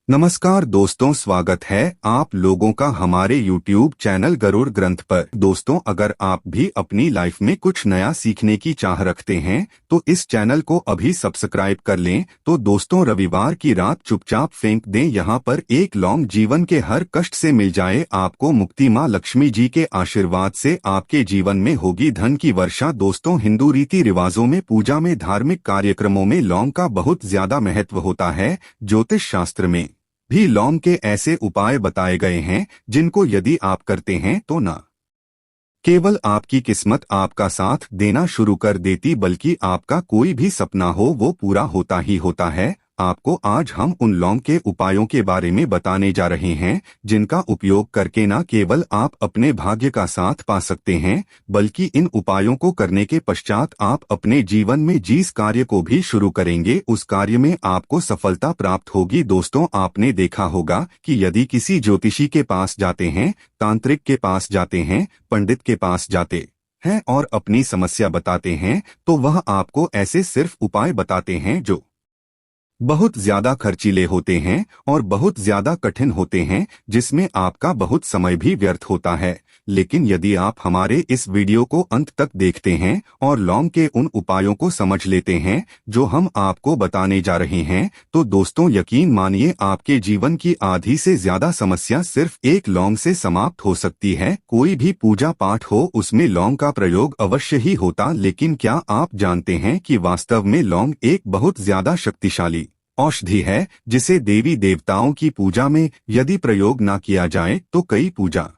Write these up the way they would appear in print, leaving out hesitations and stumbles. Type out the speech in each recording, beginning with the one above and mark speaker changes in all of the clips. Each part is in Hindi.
Speaker 1: नमस्कार दोस्तों, स्वागत है आप लोगों का हमारे YouTube चैनल गरुड़ ग्रंथ पर। दोस्तों, अगर आप भी अपनी लाइफ में कुछ नया सीखने की चाह रखते हैं तो इस चैनल को अभी सब्सक्राइब कर लें। तो दोस्तों, रविवार की रात चुपचाप फेंक दें, यहाँ पर एक लौंग जीवन के हर कष्ट से मिल जाए आपको मुक्ति। माँ लक्ष्मी जी के आशीर्वाद से आपके जीवन में होगी धन की वर्षा। दोस्तों, हिंदू रीति रिवाजों में, पूजा में, धार्मिक कार्यक्रमों में लौंग का बहुत ज्यादा महत्व होता है। ज्योतिष शास्त्र में भी लौंग के ऐसे उपाय बताए गए हैं जिनको यदि आप करते हैं तो न केवल आपकी किस्मत आपका साथ देना शुरू कर देती, बल्कि आपका कोई भी सपना हो वो पूरा होता ही होता है। आपको आज हम उन लौंग के उपायों के बारे में बताने जा रहे हैं जिनका उपयोग करके न केवल आप अपने भाग्य का साथ पा सकते हैं, बल्कि इन उपायों को करने के पश्चात आप अपने जीवन में जिस कार्य को भी शुरू करेंगे उस कार्य में आपको सफलता प्राप्त होगी। दोस्तों, आपने देखा होगा कि यदि किसी ज्योतिषी के पास जाते हैं, तांत्रिक के पास जाते हैं, पंडित के पास जाते हैं और अपनी समस्या बताते हैं तो वह आपको ऐसे सिर्फ उपाय बताते हैं जो बहुत ज्यादा खर्चीले होते हैं और बहुत ज्यादा कठिन होते हैं, जिसमें आपका बहुत समय भी व्यर्थ होता है। लेकिन यदि आप हमारे इस वीडियो को अंत तक देखते हैं और लौंग के उन उपायों को समझ लेते हैं जो हम आपको बताने जा रहे हैं, तो दोस्तों यकीन मानिए आपके जीवन की आधी से ज्यादा समस्या सिर्फ एक लौंग से समाप्त हो सकती है। कोई भी पूजा पाठ हो उसमें लौंग का प्रयोग अवश्य ही होता, लेकिन क्या आप जानते हैं कि वास्तव में लौंग एक बहुत ज्यादा शक्तिशाली औषधि है जिसे देवी देवताओं की पूजा में यदि प्रयोग न किया जाए तो कई पूजा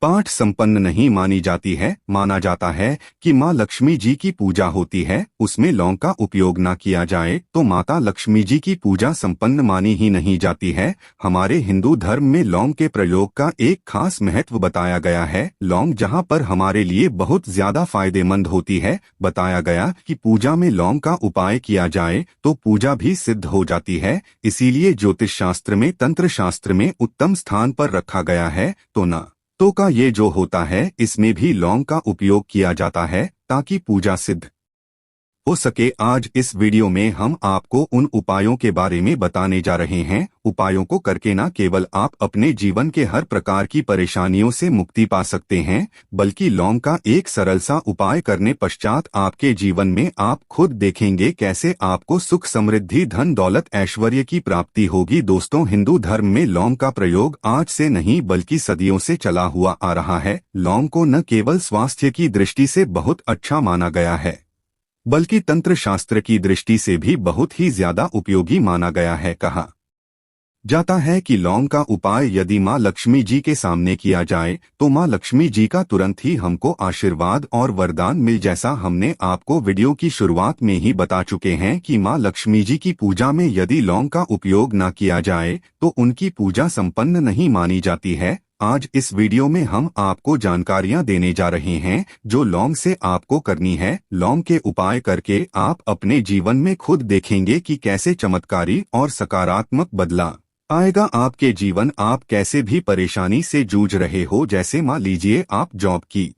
Speaker 1: पाठ संपन्न नहीं मानी जाती है। माना जाता है कि माँ लक्ष्मी जी की पूजा होती है, उसमें लौंग का उपयोग न किया जाए तो माता लक्ष्मी जी की पूजा संपन्न मानी ही नहीं जाती है। हमारे हिंदू धर्म में लौंग के प्रयोग का एक खास महत्व बताया गया है। लौंग जहाँ पर हमारे लिए बहुत ज्यादा फायदेमंद होती है, बताया गया कि पूजा में लौंग का उपाय किया जाए तो पूजा भी सिद्ध हो जाती है। इसीलिए ज्योतिष शास्त्र में, तंत्र शास्त्र में उत्तम स्थान पर रखा गया है। तो का ये जो होता है इसमें भी लौंग का उपयोग किया जाता है ताकि पूजा सिद्ध हो सके। आज इस वीडियो में हम आपको उन उपायों के बारे में बताने जा रहे हैं। उपायों को करके न केवल आप अपने जीवन के हर प्रकार की परेशानियों से मुक्ति पा सकते हैं, बल्कि लौंग का एक सरल सा उपाय करने पश्चात आपके जीवन में आप खुद देखेंगे कैसे आपको सुख, समृद्धि, धन, दौलत, ऐश्वर्य की प्राप्ति होगी। दोस्तों, हिंदू धर्म में लौंग का प्रयोग आज से नहीं बल्कि सदियों से चला हुआ आ रहा है। लौंग को न केवल स्वास्थ्य की दृष्टि से बहुत अच्छा माना गया है, बल्कि तंत्र शास्त्र की दृष्टि से भी बहुत ही ज्यादा उपयोगी माना गया है। कहा जाता है कि लौंग का उपाय यदि माँ लक्ष्मी जी के सामने किया जाए तो माँ लक्ष्मी जी का तुरंत ही हमको आशीर्वाद और वरदान मिल। जैसा हमने आपको वीडियो की शुरुआत में ही बता चुके हैं कि माँ लक्ष्मी जी की पूजा में यदि लौंग का उपयोग न किया जाए तो उनकी पूजा संपन्न नहीं मानी जाती है। आज इस वीडियो में हम आपको जानकारियां देने जा रहे हैं जो लौंग से आपको करनी है। लौंग के उपाय करके आप अपने जीवन में खुद देखेंगे कि कैसे चमत्कारी और सकारात्मक बदलाव आएगा आपके जीवन। आप कैसे भी परेशानी से जूझ रहे हो, जैसे मान लीजिए आप जॉब की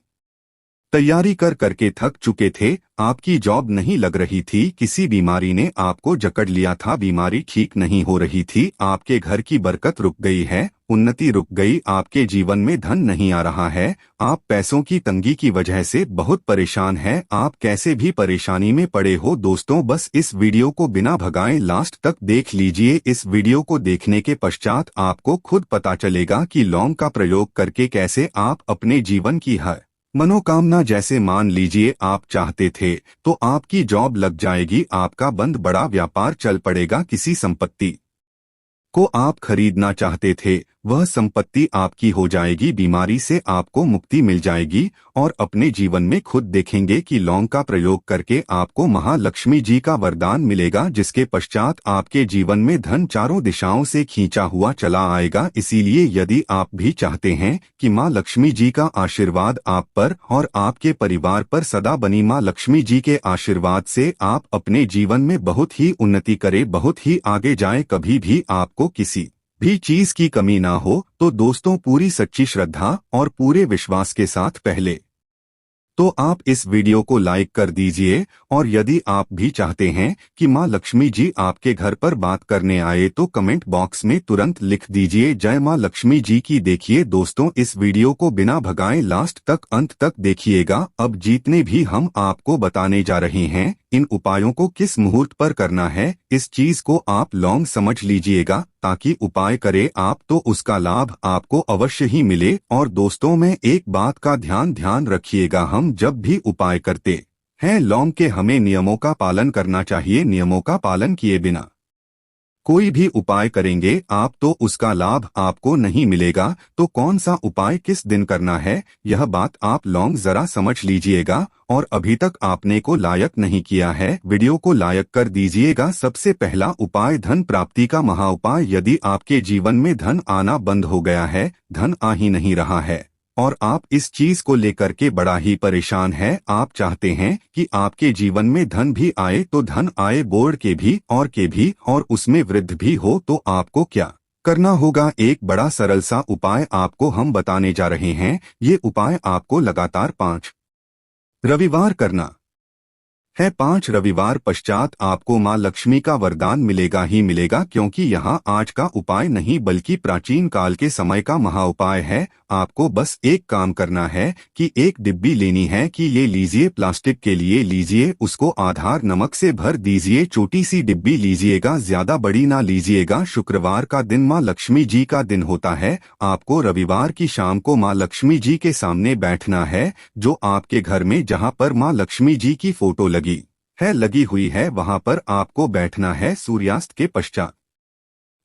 Speaker 1: तैयारी करके थक चुके थे, आपकी जॉब नहीं लग रही थी, किसी बीमारी ने आपको जकड़ लिया था, बीमारी ठीक नहीं हो रही थी, आपके घर की बरकत रुक गई है, उन्नति रुक गई, आपके जीवन में धन नहीं आ रहा है, आप पैसों की तंगी की वजह से बहुत परेशान हैं, आप कैसे भी परेशानी में पड़े हो। दोस्तों, बस इस वीडियो को बिना भगाए लास्ट तक देख लीजिए। इस वीडियो को देखने के पश्चात आपको खुद पता चलेगा कि लौंग का प्रयोग करके कैसे आप अपने जीवन की हर मनोकामना, जैसे मान लीजिए आप चाहते थे तो आपकी जॉब लग जाएगी, आपका बंद बड़ा व्यापार चल पड़ेगा, किसी संपत्ति को आप खरीदना चाहते थे वह संपत्ति आपकी हो जाएगी, बीमारी से आपको मुक्ति मिल जाएगी और अपने जीवन में खुद देखेंगे कि लौंग का प्रयोग करके आपको महालक्ष्मी जी का वरदान मिलेगा, जिसके पश्चात आपके जीवन में धन चारों दिशाओं से खींचा हुआ चला आएगा। इसीलिए यदि आप भी चाहते हैं कि माँ लक्ष्मी जी का आशीर्वाद आप पर और आपके परिवार पर सदा बनी, माँ लक्ष्मी जी के आशीर्वाद से आप अपने जीवन में बहुत ही उन्नति करें, बहुत ही आगे जाएं, कभी भी आपको किसी भी चीज की कमी ना हो, तो दोस्तों पूरी सच्ची श्रद्धा और पूरे विश्वास के साथ पहले तो आप इस वीडियो को लाइक कर दीजिए, और यदि आप भी चाहते हैं कि मां लक्ष्मी जी आपके घर पर बात करने आए तो कमेंट बॉक्स में तुरंत लिख दीजिए जय मां लक्ष्मी जी की। देखिए दोस्तों, इस वीडियो को बिना भगाए लास्ट तक अंत तक देखिएगा। अब जितने भी हम आपको बताने जा रहे हैं, इन उपायों को किस मुहूर्त पर करना है, इस चीज को आप लॉन्ग समझ लीजिएगा, ताकि उपाय करे आप तो उसका लाभ आपको अवश्य ही मिले। और दोस्तों, में एक बात का ध्यान रखिएगा, हम जब भी उपाय करते हैं लॉन्ग के, हमें नियमों का पालन करना चाहिए। नियमों का पालन किए बिना कोई भी उपाय करेंगे आप तो उसका लाभ आपको नहीं मिलेगा। तो कौन सा उपाय किस दिन करना है, यह बात आप लॉन्ग जरा समझ लीजिएगा। और अभी तक आपने को लायक नहीं किया है, वीडियो को लायक कर दीजिएगा। सबसे पहला उपाय धन प्राप्ति का महा उपाय। यदि आपके जीवन में धन आना बंद हो गया है, धन आ ही नहीं रहा है, और आप इस चीज को लेकर के बड़ा ही परेशान है, आप चाहते हैं कि आपके जीवन में धन भी आए, तो धन आए बोर्ड के भी और उसमें वृद्धि भी हो, तो आपको क्या करना होगा? एक बड़ा सरल सा उपाय आपको हम बताने जा रहे हैं। ये उपाय आपको लगातार 5 रविवार करना है। 5 रविवार पश्चात आपको मां लक्ष्मी का वरदान मिलेगा ही मिलेगा, क्योंकि यहाँ आज का उपाय नहीं बल्कि प्राचीन काल के समय का महा उपाय है। आपको बस एक काम करना है कि एक डिब्बी लेनी है, कि ये लीजिए, प्लास्टिक के लिए लीजिए, उसको आधार नमक से भर दीजिए। छोटी सी डिब्बी लीजिएगा, ज्यादा बड़ी ना लीजिएगा। शुक्रवार का दिन मां लक्ष्मी जी का दिन होता है। आपको रविवार की शाम को मां लक्ष्मी जी के सामने बैठना है। जो आपके घर में जहाँ पर मां लक्ष्मी जी की फोटो लगी हुई है, वहां पर आपको बैठना है। सूर्यास्त के पश्चात,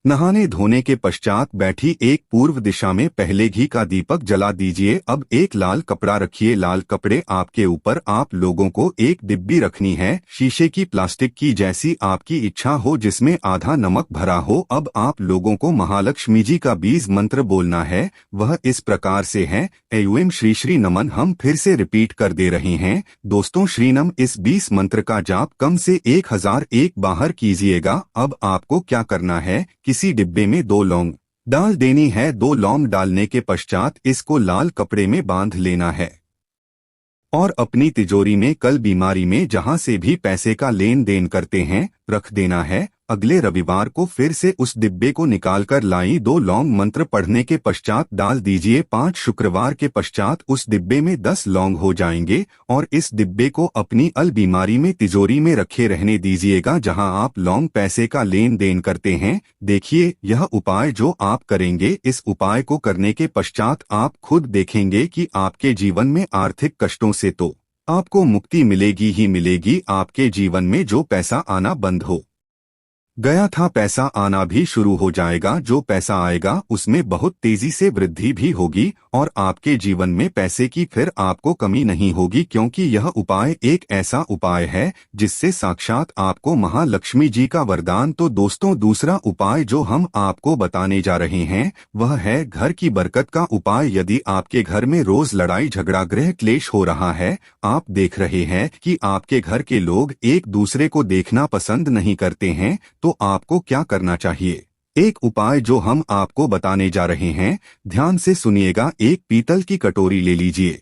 Speaker 1: नहाने धोने के पश्चात बैठी एक पूर्व दिशा में पहले घी का दीपक जला दीजिए। अब एक लाल कपड़ा रखिए, लाल कपड़े आपके ऊपर आप लोगों को एक डिब्बी रखनी है, शीशे की, प्लास्टिक की, जैसी आपकी इच्छा हो, जिसमें आधा नमक भरा हो। अब आप लोगों को महालक्ष्मी जी का बीज मंत्र बोलना है। वह इस प्रकार से है, ऐं श्री श्री नमन। हम फिर से रिपीट कर दे रहे हैं दोस्तों, श्री नम। इस 20 मंत्र का जाप कम से 1001 बाहर कीजिएगा। अब आपको क्या करना है, किसी डिब्बे में 2 लौंग डाल देनी है। 2 लौंग डालने के पश्चात इसको लाल कपड़े में बांध लेना है, और अपनी तिजोरी में, कल बीमारी में जहां से भी पैसे का लेन देन करते हैं, रख देना है। अगले रविवार को फिर से उस डिब्बे को निकालकर लाई 2 लौंग मंत्र पढ़ने के पश्चात डाल दीजिए। 5 शुक्रवार के पश्चात उस डिब्बे में 10 लौंग हो जाएंगे, और इस डिब्बे को अपनी अलमारी में, तिजोरी में रखे रहने दीजिएगा, जहां आप लौंग पैसे का लेन देन करते हैं। देखिए, यह उपाय जो आप करेंगे, इस उपाय को करने के पश्चात आप खुद देखेंगे कि आपके जीवन में आर्थिक कष्टों से तो आपको मुक्ति मिलेगी ही मिलेगी। आपके जीवन में जो पैसा आना बंद हो गया था, पैसा आना भी शुरू हो जाएगा। जो पैसा आएगा उसमें बहुत तेजी से वृद्धि भी होगी, और आपके जीवन में पैसे की फिर आपको कमी नहीं होगी, क्योंकि यह उपाय एक ऐसा उपाय है जिससे साक्षात आपको महालक्ष्मी जी का वरदान। तो दोस्तों, दूसरा उपाय जो हम आपको बताने जा रहे हैं वह है घर की बरकत का उपाय। यदि आपके घर में रोज लड़ाई झगड़ा, गृह क्लेश हो रहा है, आप देख रहे हैं कि आपके घर के लोग एक दूसरे को देखना पसंद नहीं करते हैं, तो आपको क्या करना चाहिए? एक उपाय जो हम आपको बताने जा रहे हैं, ध्यान से सुनिएगा। एक पीतल की कटोरी ले लीजिए,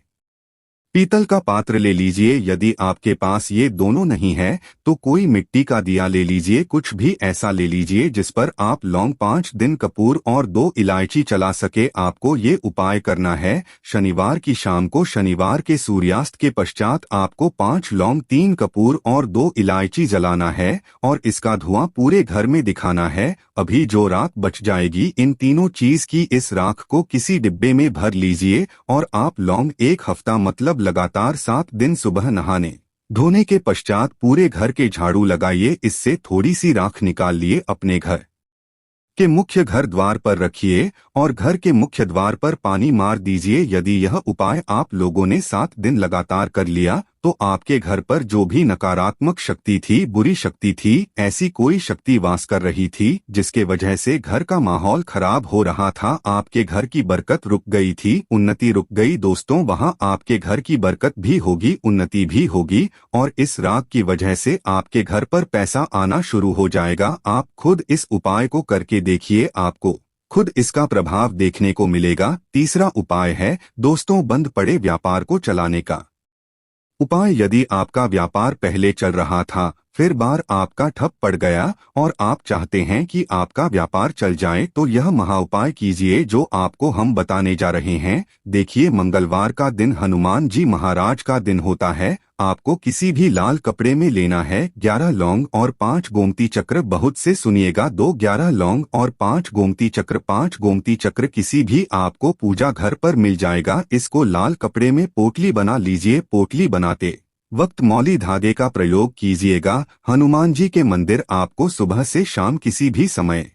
Speaker 1: पीतल का पात्र ले लीजिए। यदि आपके पास ये दोनों नहीं है तो कोई मिट्टी का दिया ले लीजिए, कुछ भी ऐसा ले लीजिए जिस पर आप लौंग, 5 दिन कपूर और 2 इलायची चला सके। आपको ये उपाय करना है शनिवार की शाम को। शनिवार के सूर्यास्त के पश्चात आपको 5 लौंग, 3 कपूर और 2 इलायची जलाना है, और इसका धुआं पूरे घर में दिखाना है। अभी जो राख बच जाएगी, इन तीनों चीज की, इस राख को किसी डिब्बे में भर लीजिए, और आप लौंग 1 हफ्ता मतलब लगातार 7 दिन सुबह नहाने धोने के पश्चात पूरे घर के झाड़ू लगाइए। इससे थोड़ी सी राख निकाल लिए, अपने घर के मुख्य घर द्वार पर रखिए, और घर के मुख्य द्वार पर पानी मार दीजिए। यदि यह उपाय आप लोगों ने 7 दिन लगातार कर लिया, तो आपके घर पर जो भी नकारात्मक शक्ति थी, बुरी शक्ति थी, ऐसी कोई शक्ति वास कर रही थी जिसके वजह से घर का माहौल खराब हो रहा था, आपके घर की बरकत रुक गई थी, उन्नति रुक गई। दोस्तों, वहां आपके घर की बरकत भी होगी, उन्नति भी होगी, और इस राग की वजह से आपके घर पर पैसा आना शुरू हो जाएगा। आप खुद इस उपाय को करके देखिए, आपको खुद इसका प्रभाव देखने को मिलेगा। तीसरा उपाय है दोस्तों, बंद पड़े व्यापार को चलाने का। उपाय: यदि आपका व्यापार पहले चल रहा था, फिर बार आपका ठप पड़ गया और आप चाहते हैं कि आपका व्यापार चल जाए, तो यह महाउपाय कीजिए जो आपको हम बताने जा रहे हैं। देखिए, मंगलवार का दिन हनुमान जी महाराज का दिन होता है। आपको किसी भी लाल कपड़े में लेना है 11 लौंग और 5 गोमती चक्र। बहुत से सुनिएगा, 11 लौंग और 5 गोमती चक्र। 5 गोमती चक्र किसी भी आपको पूजा घर पर मिल जाएगा। इसको लाल कपड़े में पोटली बना लीजिए। पोटली बनाते वक्त मौली धागे का प्रयोग कीजिएगा। हनुमान जी के मंदिर आपको सुबह से शाम किसी भी समय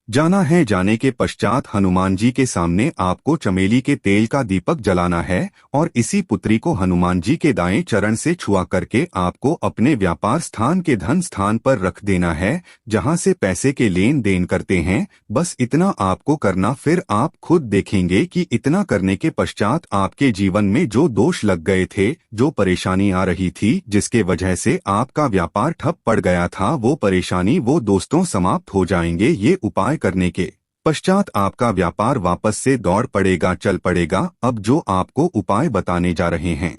Speaker 1: जाना है। जाने के पश्चात हनुमान जी के सामने आपको चमेली के तेल का दीपक जलाना है और इसी पुत्री को हनुमान जी के दाएं चरण से छुआ करके आपको अपने व्यापार स्थान के धन स्थान पर रख देना है, जहां से पैसे के लेन देन करते हैं। बस इतना आपको करना, फिर आप खुद देखेंगे कि इतना करने के पश्चात आपके जीवन में जो दोष लग गए थे, जो परेशानी आ रही थी, जिसके वजह से आपका व्यापार ठप पड़ गया था, वो परेशानी, वो दोस्तों समाप्त हो जाएंगे। ये उपाय करने के पश्चात आपका व्यापार वापस से दौड़ पड़ेगा, चल पड़ेगा। अब जो आपको उपाय बताने जा रहे हैं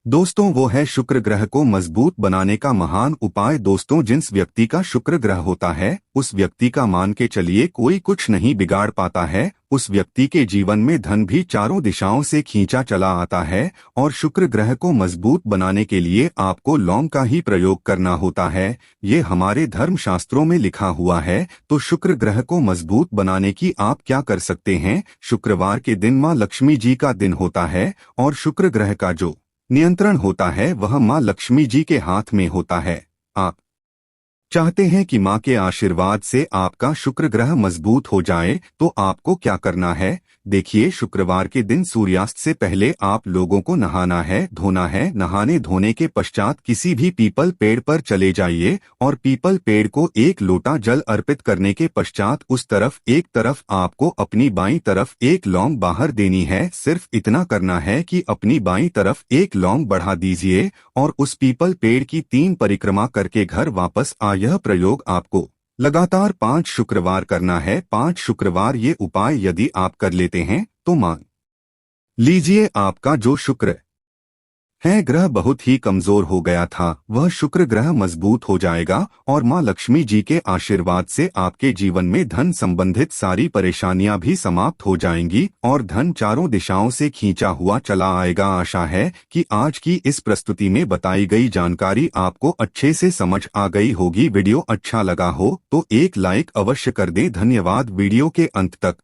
Speaker 1: दोस्तों, वो है शुक्र ग्रह को मजबूत बनाने का महान उपाय। दोस्तों, जिस व्यक्ति का शुक्र ग्रह होता है, उस व्यक्ति का मान के चलिए कोई कुछ नहीं बिगाड़ पाता है। उस व्यक्ति के जीवन में धन भी चारों दिशाओं से खींचा चला आता है। और शुक्र ग्रह को मजबूत बनाने के लिए आपको लौंग का ही प्रयोग करना होता है। ये हमारे धर्म शास्त्रों में लिखा हुआ है। तो शुक्र ग्रह को मजबूत बनाने की आप क्या कर सकते हैं? शुक्रवार के दिन माँ लक्ष्मी जी का दिन होता है और शुक्र ग्रह का जो नियंत्रण होता है वह माँ लक्ष्मी जी के हाथ में होता है। आप चाहते हैं कि माँ के आशीर्वाद से आपका शुक्र ग्रह मजबूत हो जाए, तो आपको क्या करना है? देखिए, शुक्रवार के दिन सूर्यास्त से पहले आप लोगों को नहाना है, धोना है। नहाने धोने के पश्चात किसी भी पीपल पेड़ पर चले जाइए और पीपल पेड़ को 1 लोटा जल अर्पित करने के पश्चात उस तरफ एक तरफ आपको अपनी बाईं तरफ 1 लौंग बाहर देनी है। सिर्फ इतना करना है कि अपनी बाईं तरफ 1 लौंग बढ़ा दीजिए और उस पीपल पेड़ की 3 परिक्रमा करके घर वापस आ। यह प्रयोग आपको लगातार 5 शुक्रवार करना है। 5 शुक्रवार ये उपाय यदि आप कर लेते हैं तो मान लीजिए आपका जो शुक्र है ग्रह बहुत ही कमजोर हो गया था, वह शुक्र ग्रह मजबूत हो जाएगा और माँ लक्ष्मी जी के आशीर्वाद से आपके जीवन में धन संबंधित सारी परेशानियां भी समाप्त हो जाएंगी और धन चारों दिशाओं से खींचा हुआ चला आएगा। आशा है कि आज की इस प्रस्तुति में बताई गई जानकारी आपको अच्छे से समझ आ गई होगी। वीडियो अच्छा लगा हो तो एक लाइक अवश्य कर दें। धन्यवाद वीडियो के अंत तक